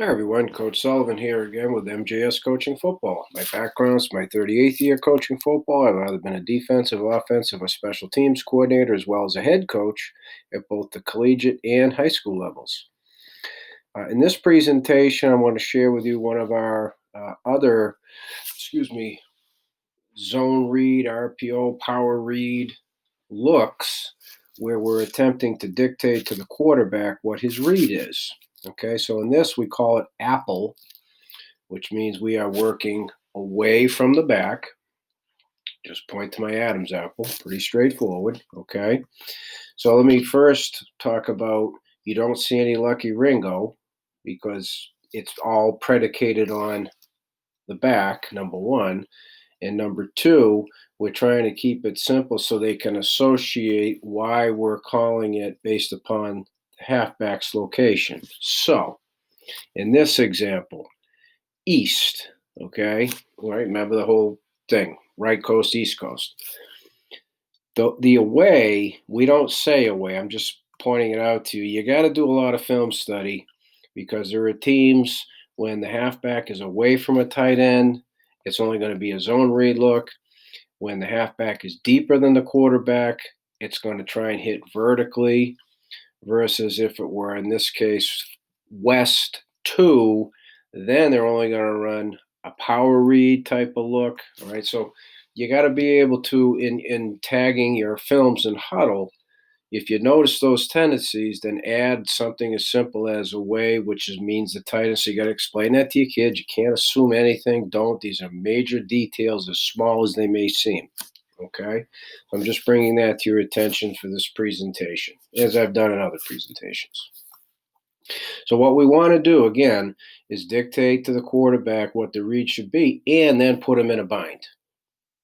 Hi everyone, Coach Sullivan here again with MJS Coaching Football. My background is my 38th year coaching football. I've either been a defensive, offensive, or special teams coordinator, as well as a head coach at both the collegiate and high school levels. In this presentation, I want to share with you one of our other, zone read, RPO, power read looks where we're attempting to dictate to the quarterback what his read is. Okay, so in this, we call it Apple, which means we are working away from the back. Just point to my Adam's apple. Pretty straightforward. Okay. So let me first talk about you don't see any Lucky Ringo because it's all predicated on the back, number one. And number two, we're trying to keep it simple so they can associate why we're calling it based upon the halfback's location. So in this example, east, okay? Right? Remember the whole thing, right coast, east coast. The away, we don't say away. I'm just pointing it out to you. You got to do a lot of film study because there are teams when the halfback is away from a tight end, it's only going to be a zone read look. When the halfback is deeper than the quarterback, it's going to try and hit vertically versus if it were, in this case, west 2, then they're only going to run a power read type of look. All right. So you got to be able to, in tagging your films in huddle, if you notice those tendencies, then add something as simple as away, means the tight end. So you got to explain that to your kids. You can't assume anything. Don't. These are major details, as small as they may seem. Okay. I'm just bringing that to your attention for this presentation, as I've done in other presentations. So what we want to do, again, is dictate to the quarterback what the read should be and then put him in a bind.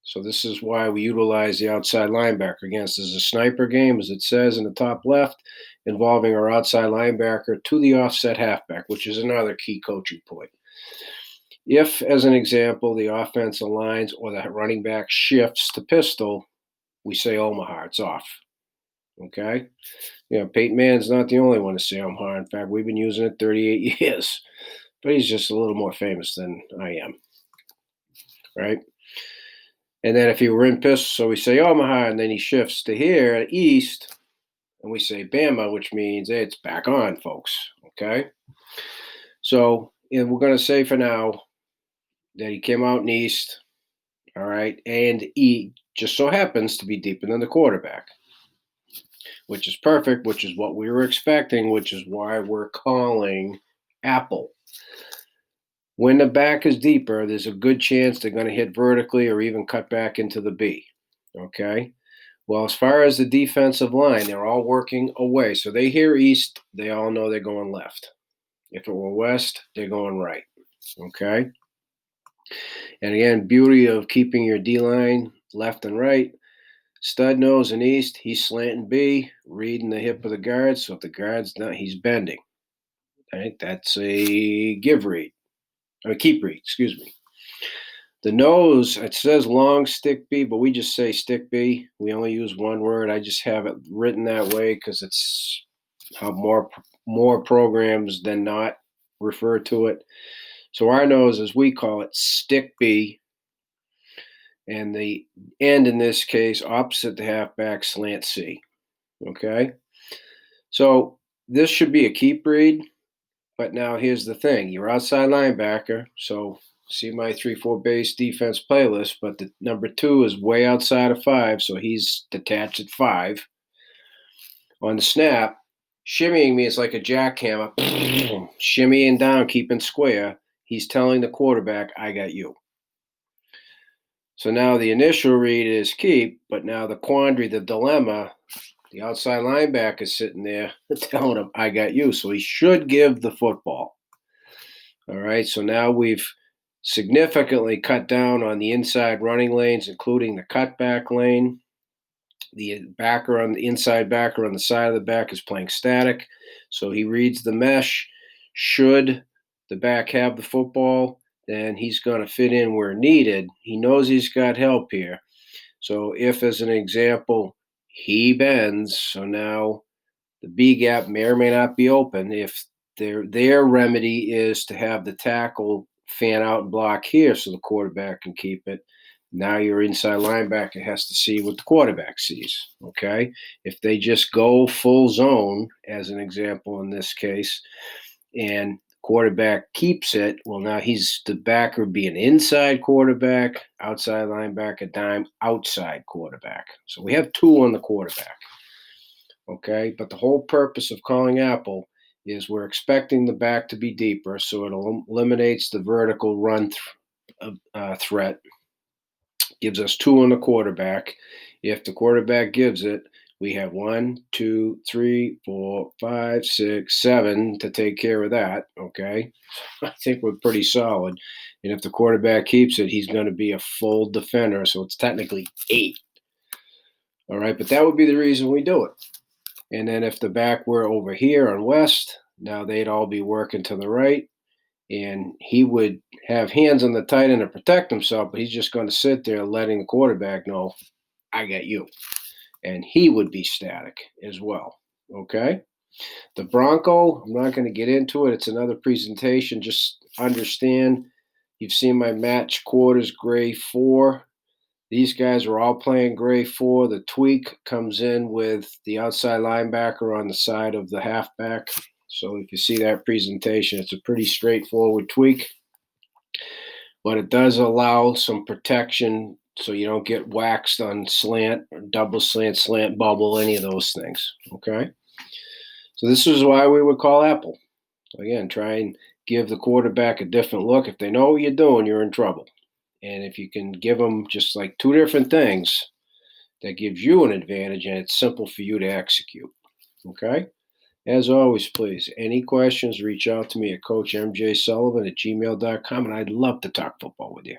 So this is why we utilize the outside linebacker. Again, this is a sniper game, as it says in the top left, involving our outside linebacker to the offset halfback, which is another key coaching point. If, as an example, the offense aligns or the running back shifts to pistol, we say Omaha, it's off. Okay? Peyton Mann's not the only one to say Omaha. In fact, we've been using it 38 years, but he's just a little more famous than I am. Right? And then if he were in pistol, so we say Omaha, and then he shifts to here, east, and we say Bama, which means hey, it's back on, folks. Okay? So, and we're going to say for now that he came out in east, all right, and he just so happens to be deeper than the quarterback, which is perfect, which is what we were expecting, which is why we're calling Apple. When the back is deeper, there's a good chance they're going to hit vertically or even cut back into the B. Okay? Well, as far as the defensive line, they're all working away. So they hear east, they all know they're going left. If it were west, they're going right. Okay? And again, beauty of keeping your D line left and right. Stud nose and east, he's slanting B, reading the hip of the guard. So if the guard's not, he's bending. Right? That's a give read. Or keep read, excuse me. The nose, it says long stick B, but we just say stick B. We only use one word. I just have it written that way because it's how more programs than not refer to it. So our nose, as we call it, stick B, and the end in this case, opposite the halfback, slant C. Okay? So this should be a keep read, but now here's the thing. You're outside linebacker, so see my 3-4 base defense playlist, but the number 2 is way outside of 5, so he's detached at 5. On the snap, shimmying me is like a jackhammer, shimmying down, keeping square. He's telling the quarterback, I got you. So now the initial read is keep, but now the quandary, the dilemma, the outside linebacker is sitting there telling him, I got you. So he should give the football. All right, so now we've significantly cut down on the inside running lanes, including the cutback lane. The backer on the inside backer on the side of the back is playing static. So he reads the mesh. Should the back have the football, then he's going to fit in where needed. He knows he's got help here. So if, as an example, he bends, so now the B gap may or may not be open. If their remedy is to have the tackle fan out and block here so the quarterback can keep it. Now your inside linebacker has to see what the quarterback sees. Okay. If they just go full zone, as an example in this case, and quarterback keeps it, well, now he's the backer would be an inside quarterback, outside linebacker, dime, outside quarterback. So we have two on the quarterback. Okay. But the whole purpose of calling Apple is we're expecting the back to be deeper, so it eliminates the vertical run threat, gives us two on the quarterback. If the quarterback gives it, we have 1, 2, 3, 4, 5, 6, 7 to take care of that. Okay. I think we're pretty solid. And if the quarterback keeps it, he's going to be a full defender. So it's technically 8. All right. But that would be the reason we do it. And then if the back were over here on West, now they'd all be working to the right. And he would have hands on the tight end to protect himself, but he's just going to sit there letting the quarterback know, I got you. And he would be static as well. Okay. The Bronco, I'm not going to get into it. It's another presentation. Just understand, you've seen my match quarters gray 4. These guys are all playing gray 4. The tweak comes in with the outside linebacker on the side of the halfback. So if you see that presentation, it's a pretty straightforward tweak. But it does allow some protection so you don't get waxed on slant or double slant, slant bubble, any of those things. Okay? So this is why we would call Apple. Again, try and give the quarterback a different look. If they know what you're doing, you're in trouble. And if you can give them just like two different things, that gives you an advantage, and it's simple for you to execute. Okay? As always, please, any questions, reach out to me at CoachMJSullivan@gmail.com, and I'd love to talk football with you.